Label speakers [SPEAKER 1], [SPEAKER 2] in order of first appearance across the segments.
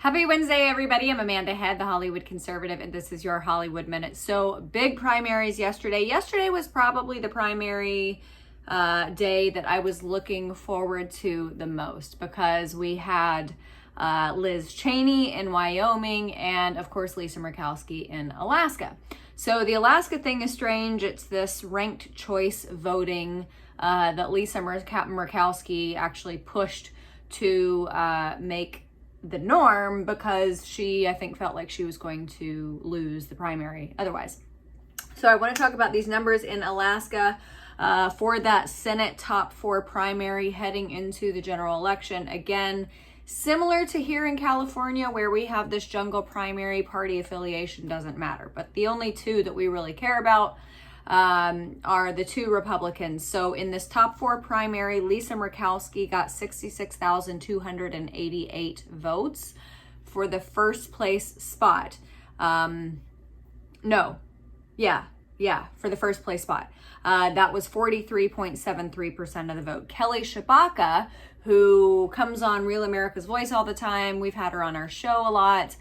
[SPEAKER 1] Happy Wednesday, everybody. I'm Amanda Head, the Hollywood Conservative, and this is your Hollywood Minute. So, big primaries yesterday. Yesterday was probably the primary day that I was looking forward to the most because we had Liz Cheney in Wyoming and, of course, Lisa Murkowski in Alaska. So, the Alaska thing is strange. It's this ranked choice voting that Lisa Murkowski actually pushed to make the norm because she, I think, felt like she was going to lose the primary otherwise. So I want to talk about these numbers in Alaska for that Senate top 4 primary heading into the general election. Again, similar to here in California where we have this jungle primary, party affiliation doesn't matter. But the only two that we really care about are the two Republicans. So in this top 4 primary, Lisa Murkowski got 66,288 votes for the first place spot. For the first place spot. That was 43.73% of the vote. Kelly Tshibaka, who comes on Real America's Voice all the time. We've had her on our show a lot.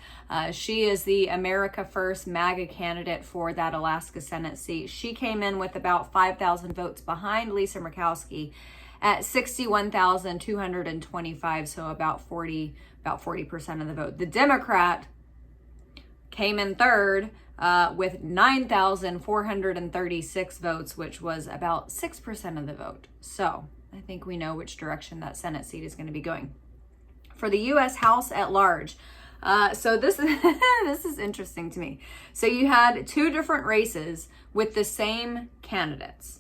[SPEAKER 1] She is the America First MAGA candidate for that Alaska Senate seat. She came in with about 5,000 votes behind Lisa Murkowski at 61,225, so about 40% of the vote. The Democrat came in third with 9,436 votes, which was about 6% of the vote. So I think we know which direction that Senate seat is going to be going. For the U.S. House at large, so this is interesting to me. So you had 2 different races with the same candidates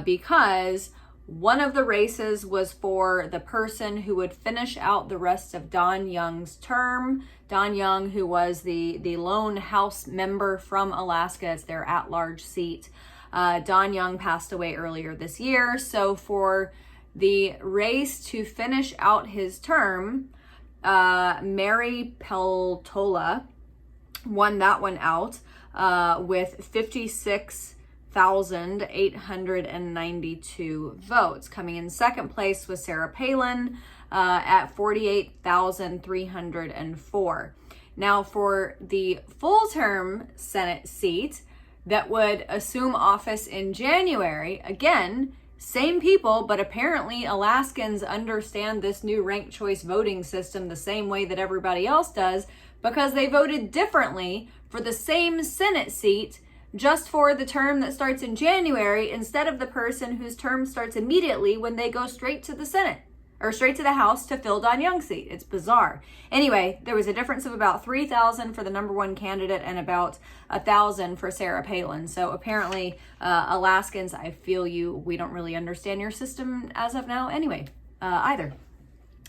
[SPEAKER 1] because one of the races was for the person who would finish out the rest of Don Young's term. Don Young, who was the lone House member from Alaska, it's their at-large seat. Don Young passed away earlier this year. So for the race to finish out his term, Mary Peltola won that one out with 56,892 votes. Coming in second place was Sarah Palin at 48,304. Now for the full-term Senate seat that would assume office in January, again, same people, but apparently Alaskans understand this new ranked choice voting system the same way that everybody else does because they voted differently for the same Senate seat just for the term that starts in January instead of the person whose term starts immediately when they go straight to the Senate or straight to the House to fill Don Young's seat. It's bizarre. Anyway, there was a difference of about 3,000 for the number 1 candidate and about 1,000 for Sarah Palin. So apparently, Alaskans, I feel you, we don't really understand your system as of now anyway, either.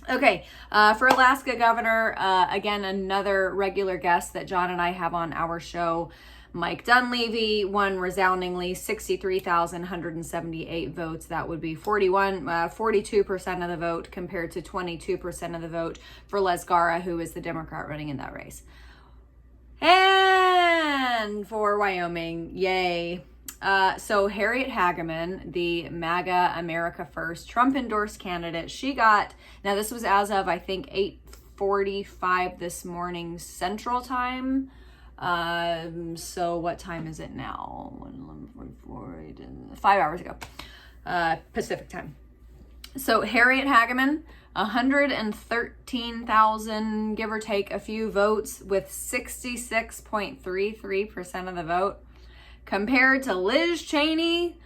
[SPEAKER 1] Okay, for Alaska governor, again, another regular guest that John and I have on our show, Mike Dunleavy, won resoundingly 63,178 votes. That would be 42% of the vote compared to 22% of the vote for Les Gara, who is the Democrat running in that race. And for Wyoming, yay. So Harriet Hageman, the MAGA America First Trump-endorsed candidate, she got, now this was as of, I think, 8:45 this morning Central Time. So what time is it now? 11:44, 5 hours ago, Pacific time. So Harriet Hageman, 113,000, give or take a few votes with 66.33% of the vote compared to Liz Cheney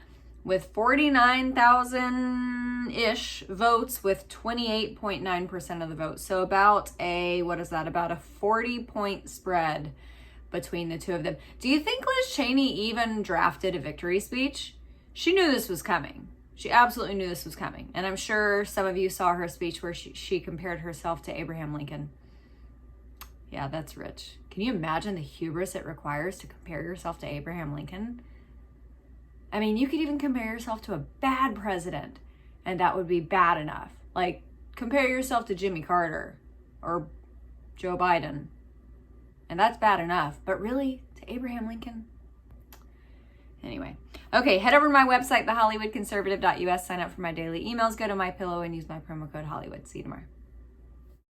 [SPEAKER 1] with 49,000-ish votes with 28.9% of the vote. So about a 40-point spread between the two of them. Do you think Liz Cheney even drafted a victory speech? She knew this was coming. She absolutely knew this was coming. And I'm sure some of you saw her speech where she compared herself to Abraham Lincoln. Yeah, that's rich. Can you imagine the hubris it requires to compare yourself to Abraham Lincoln? I mean, you could even compare yourself to a bad president, and that would be bad enough. Like, compare yourself to Jimmy Carter or Joe Biden. And that's bad enough, but really, to Abraham Lincoln? Anyway, okay, head over to my website, thehollywoodconservative.us, sign up for my daily emails, go to MyPillow and use my promo code Hollywood. See you tomorrow.